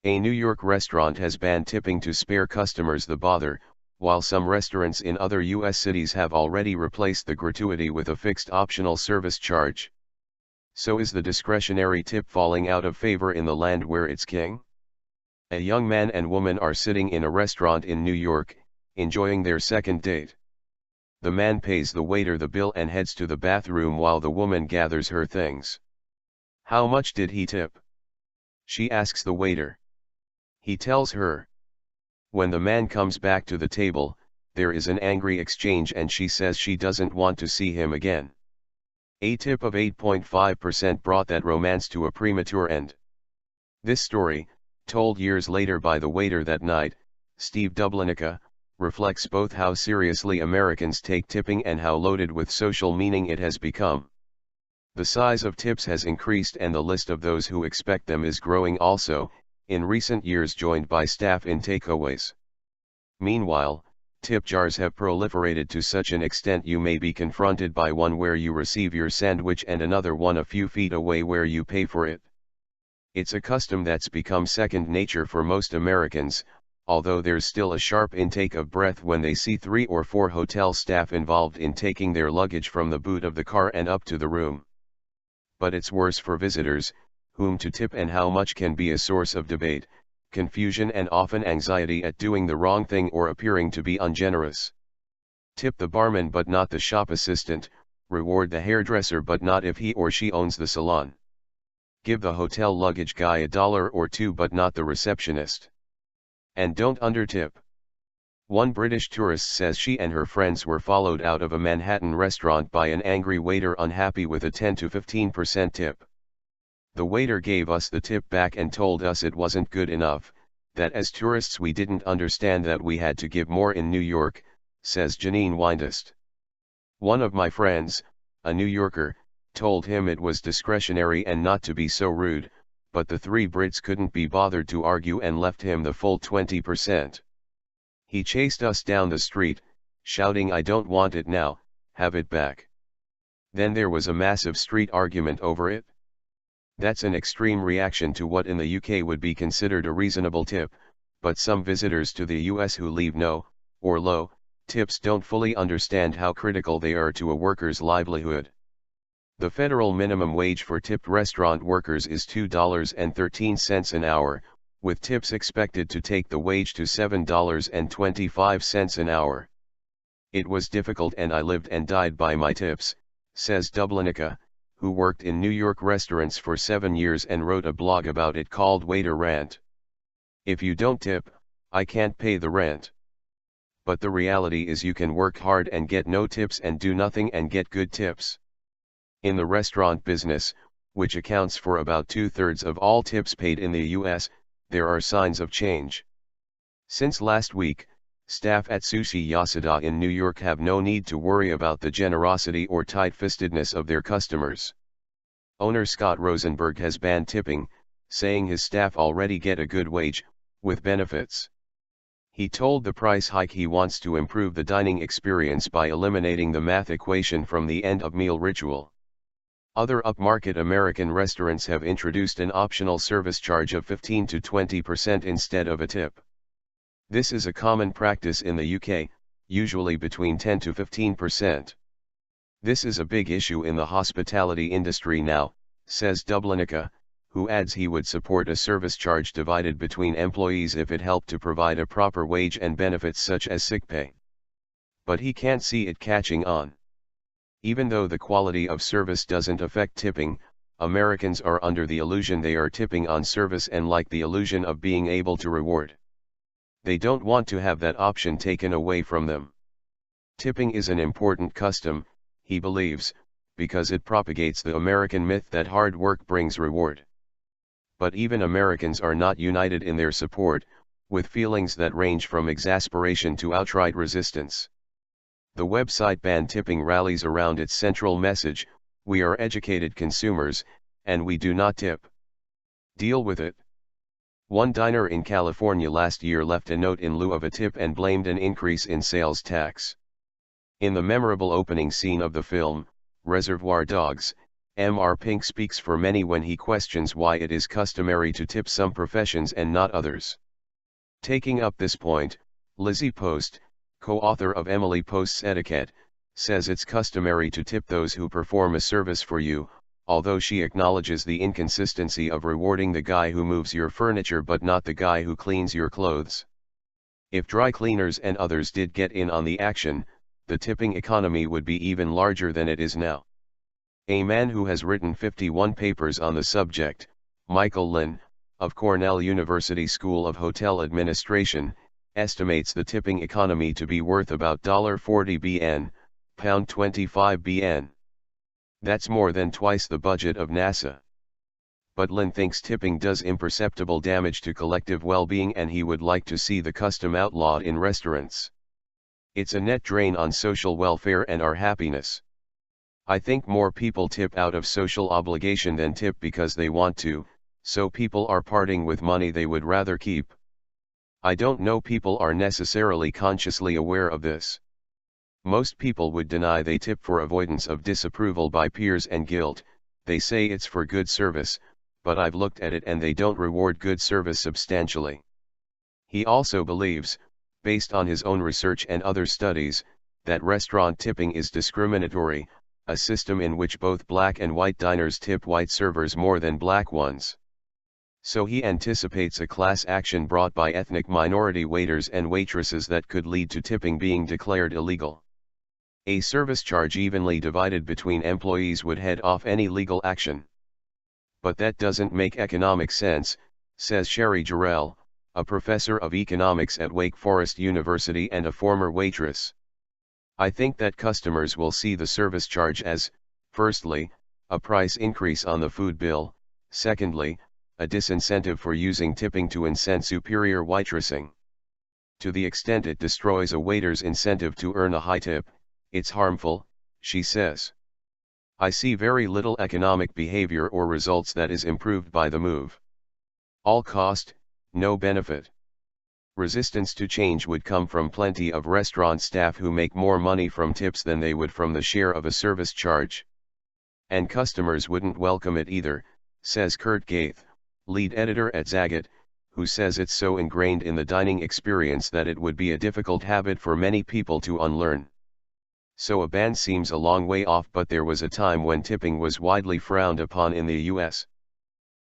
A New York restaurant has banned tipping to spare customers the bother, while some restaurants in other U.S. cities have already replaced the gratuity with a fixed optional service charge. So is the discretionary tip falling out of favor in the land where it's king? A young man and woman are sitting in a restaurant in New York, enjoying their second date. The man pays the waiter the bill and heads to the bathroom while the woman gathers her things. "How much did he tip?" she asks the waiter. He tells her. When the man comes back to the table, there is an angry exchange and she says she doesn't want to see him again. A tip of 8.5% brought that romance to a premature end. This story, told years later by the waiter that night, Steve Dublanica, reflects both how seriously Americans take tipping and how loaded with social meaning it has become. The size of tips has increased and the list of those who expect them is growing also, in recent years joined by staff in takeaways. Meanwhile, tip jars have proliferated to such an extent you may be confronted by one where you receive your sandwich and another one a few feet away where you pay for it. It's a custom that's become second nature for most Americans, although there's still a sharp intake of breath when they see 3 or 4 hotel staff involved in taking their luggage from the boot of the car and up to the room. But it's worse for visitors, whom to tip and how much can be a source of debate, confusion and often anxiety at doing the wrong thing or appearing to be ungenerous. Tip the barman but not the shop assistant, reward the hairdresser but not if he or she owns the salon. Give the hotel luggage guy $1 or $2 but not the receptionist. And don't undertip. One British tourist says she and her friends were followed out of a Manhattan restaurant by an angry waiter unhappy with a 10 to 15% tip. The waiter gave us the tip back and told us it wasn't good enough, that as tourists we didn't understand that we had to give more in New York, says Janine Windest. One of my friends, a New Yorker, told him it was discretionary and not to be so rude, but the 3 Brits couldn't be bothered to argue and left him the full 20%. He chased us down the street, shouting, "I don't want it now, have it back." Then there was a massive street argument over it. That's an extreme reaction to what in the UK would be considered a reasonable tip, but some visitors to the US who leave no, or low, tips don't fully understand how critical they are to a worker's livelihood. The federal minimum wage for tipped restaurant workers is $2.13 an hour, with tips expected to take the wage to $7.25 an hour. "It was difficult and I lived and died by my tips," says Dublanica, who worked in New York restaurants for 7 years and wrote a blog about it called Waiter Rant. "If you don't tip, I can't pay the rent." But the reality is you can work hard and get no tips and do nothing and get good tips. In the restaurant business, which accounts for about 2/3 of all tips paid in the US, there are signs of change. Since last week, staff at Sushi Yasuda in New York have no need to worry about the generosity or tight-fistedness of their customers. Owner Scott Rosenberg has banned tipping, saying his staff already get a good wage, with benefits. He told the price hike he wants to improve the dining experience by eliminating the math equation from the end-of-meal ritual. Other upmarket American restaurants have introduced an optional service charge of 15 to 20% instead of a tip. This is a common practice in the UK, usually between 10 to 15%. This is a big issue in the hospitality industry now, says Dublanica, who adds he would support a service charge divided between employees if it helped to provide a proper wage and benefits such as sick pay. But he can't see it catching on. Even though the quality of service doesn't affect tipping, Americans are under the illusion they are tipping on service and like the illusion of being able to reward. They don't want to have that option taken away from them. Tipping is an important custom, he believes, because it propagates the American myth that hard work brings reward. But even Americans are not united in their support, with feelings that range from exasperation to outright resistance. The website Ban Tipping rallies around its central message: we are educated consumers, and we do not tip. Deal with it. One diner in California last year left a note in lieu of a tip and blamed an increase in sales tax. In the memorable opening scene of the film, Reservoir Dogs, Mr. Pink speaks for many when he questions why it is customary to tip some professions and not others. Taking up this point, Lizzie Post, co-author of Emily Post's Etiquette, says it's customary to tip those who perform a service for you, although she acknowledges the inconsistency of rewarding the guy who moves your furniture but not the guy who cleans your clothes. If dry cleaners and others did get in on the action, the tipping economy would be even larger than it is now. A man who has written 51 papers on the subject, Michael Lynn, of Cornell University School of Hotel Administration, estimates the tipping economy to be worth about $40 bn, £25 bn. That's more than twice the budget of NASA. But Lynn thinks tipping does imperceptible damage to collective well-being and he would like to see the custom outlawed in restaurants. It's a net drain on social welfare and our happiness. I think more people tip out of social obligation than tip because they want to, so people are parting with money they would rather keep. I don't know people are necessarily consciously aware of this. Most people would deny they tip for avoidance of disapproval by peers and guilt, they say it's for good service, but I've looked at it and they don't reward good service substantially. He also believes, based on his own research and other studies, that restaurant tipping is discriminatory, a system in which both black and white diners tip white servers more than black ones. So he anticipates a class action brought by ethnic minority waiters and waitresses that could lead to tipping being declared illegal. A service charge evenly divided between employees would head off any legal action. But that doesn't make economic sense, says Sherry Jarrell, a professor of economics at Wake Forest University and a former waitress. I think that customers will see the service charge as, firstly, a price increase on the food bill, secondly, a disincentive for using tipping to incent superior waitressing. To the extent it destroys a waiter's incentive to earn a high tip, it's harmful, she says. I see very little economic behavior or results that is improved by the move. All cost, no benefit. Resistance to change would come from plenty of restaurant staff who make more money from tips than they would from the share of a service charge. And customers wouldn't welcome it either, says Kurt Gaith, lead editor at Zagat, who says it's so ingrained in the dining experience that it would be a difficult habit for many people to unlearn. So a ban seems a long way off, but there was a time when tipping was widely frowned upon in the US.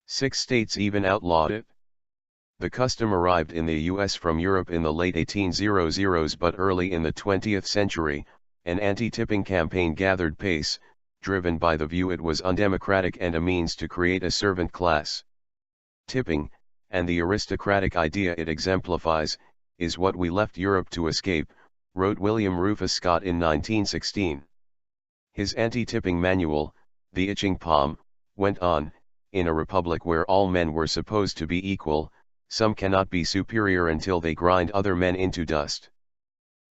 6 states even outlawed it. The custom arrived in the US from Europe in the late 1800s, but early in the 20th century, an anti-tipping campaign gathered pace, driven by the view it was undemocratic and a means to create a servant class. Tipping, and the aristocratic idea it exemplifies, is what we left Europe to escape, wrote William Rufus Scott in 1916. His anti-tipping manual, The Itching Palm, went on, in a republic where all men were supposed to be equal, some cannot be superior until they grind other men into dust.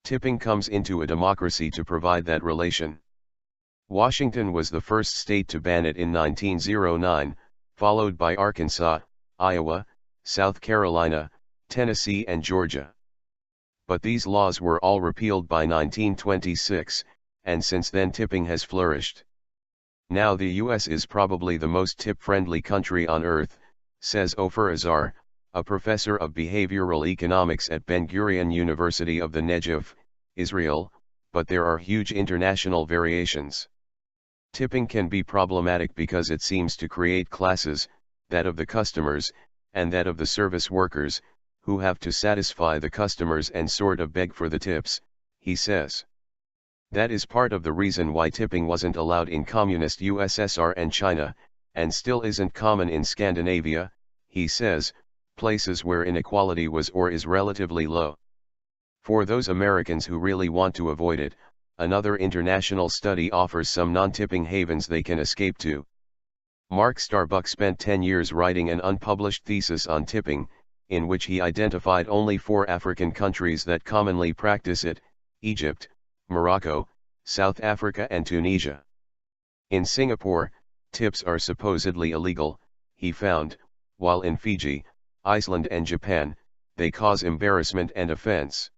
Tipping comes into a democracy to provide that relation. Washington was the first state to ban it in 1909, followed by Arkansas, Iowa, South Carolina, Tennessee and Georgia. But these laws were all repealed by 1926, and since then tipping has flourished. Now the US is probably the most tip-friendly country on earth, says Ofer Azar, a professor of behavioral economics at Ben-Gurion University of the Negev, Israel, but there are huge international variations. Tipping can be problematic because it seems to create classes, that of the customers, and that of the service workers, who have to satisfy the customers and sort of beg for the tips, he says. That is part of the reason why tipping wasn't allowed in communist USSR and China, and still isn't common in Scandinavia, he says, places where inequality was or is relatively low. For those Americans who really want to avoid it, another international study offers some non-tipping havens they can escape to. Mark Starbuck spent 10 years writing an unpublished thesis on tipping, in which he identified only 4 African countries that commonly practice it: Egypt, Morocco, South Africa and Tunisia. In Singapore, tips are supposedly illegal, he found, while in Fiji, Iceland and Japan, they cause embarrassment and offense.